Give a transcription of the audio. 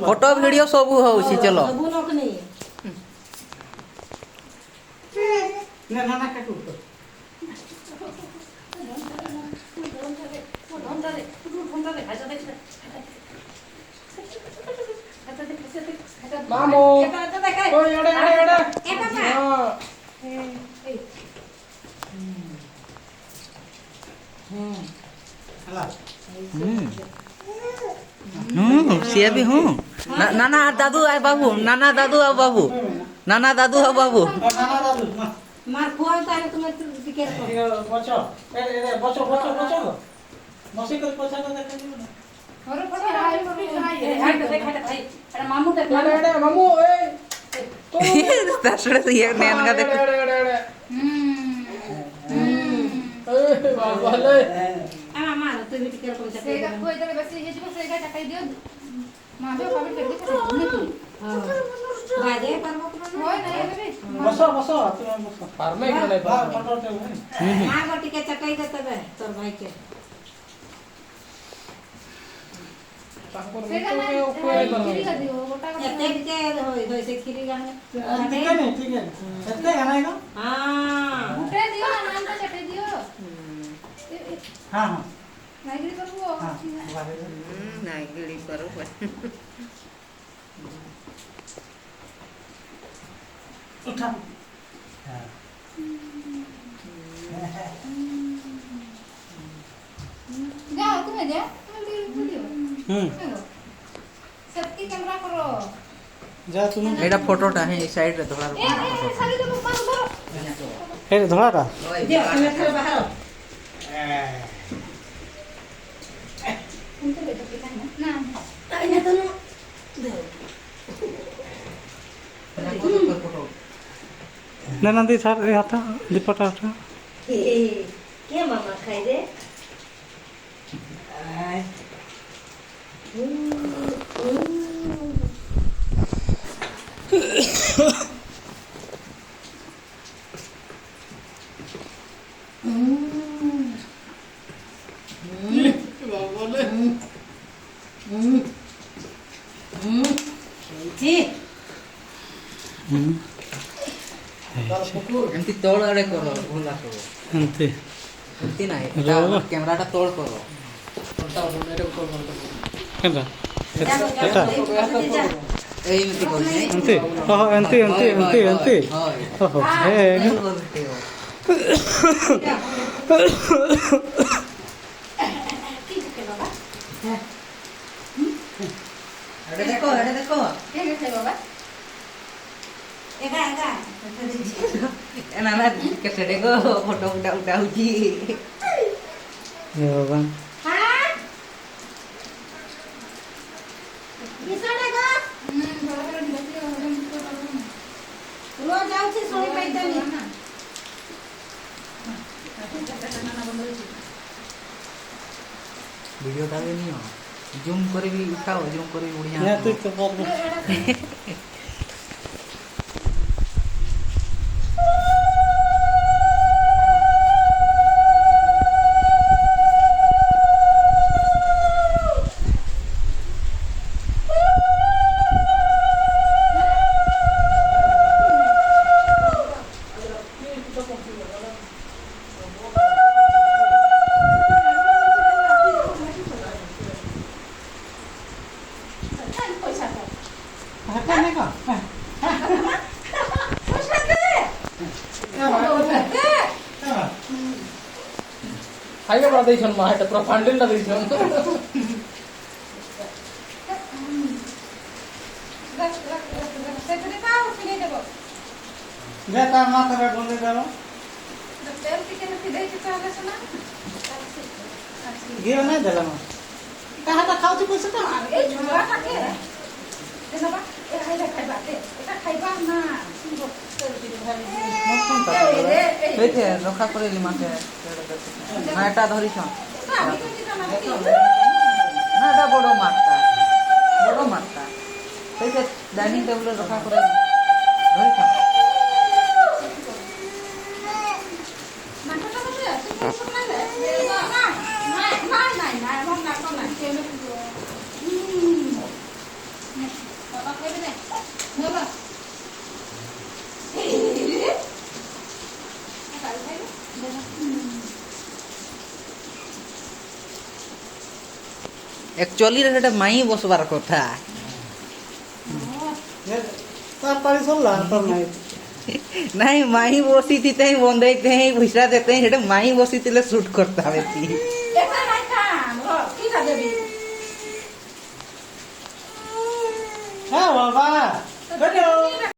photo video सब होउछि चलो ना ना ना काटू मामो ओए एड़े एड़े एड़े सिया भी हूँ नाना दादू आए बाबू नाना दादू आ बाबू नाना दादू आ बाबू मार फोन तारे तुम्हें टिकेट बचो ए बचो बचो बचो मसी कर पछा ना देखा दियो ना अरे पछा आई हट देख हट भाई अरे मामू देख एड़े मामू ए तो तसड़े से ये नैन का देख एड़े ए बाबा ले मामा तू भी टिकेट पहुंचा सेगा कोई इधर बस ये जो सेगा टकाई दियो मां भी कमेंट कर दे हां बाजे परबो को होय नहीं अबे बसो बसो तुम बसो फार्मे के नहीं फोटो ते मां को टिकेट चटाई दे तबे तोर भाई के सेगा नहीं कोई कर दियो गोटा का एते के होय से खिरी गाने ठीक है सत्य है ना हां उठे दियो नाम का चटे दियो हां हां नाइगरी करबो नहीं गिड़ी करो उठा जा तुम्हें जा वीडियो सबकी कैमरा करो जा तुम एडा फोटोटा है इस साइड रे थोड़ा ए साली तो मार धरो हे धोला का जे तुम्हें थोड़ा बाहर उनके बेटा के ना इने तो ना ना दी सर ये आता दीपटा आता के मामा खाई दे एंती तोड़ अड़े करो भूला करो एंती एंती नहीं कैमरा टा तोड़ करो केनरा एटा एई मिति कोनी एंती ओह एंती एंती एंती एंती ओह हे अरे देखो के के बाबा एगा एगा नाना कैसे देखो फोटो उठा उठी हे भगवान हां किसने गो बराबर बच्चे रो जाऊ छी सोई पैतनी वीडियो डाले नहीं हो जूम करे भी उठाओ जूम करे बढ़िया ना तू तो कर हटा नहीं का हाइवे बड़ा देछन मा हटा पूरा फंडिल ला देछन जे ता मा करे बोले करो गिर नहीं देला मा कहा था खाऊ कुछ तो देखे रखा करे ली माते ना एटा धरी छ ना एटा बड़ो मारता देखे डाइनिंग टेबल रखा करे धरी छ ना एक्चुअली रे सेटा माई बसबार कथा तार पारी सरला तर नाही नहीं माई बसी थी तई बंदे थे भुसरा देते हैं सेटा माई बसी तिले शूट करता है थी এটা নাই খাম কি খাবে হ্যাঁ বাবা বেটো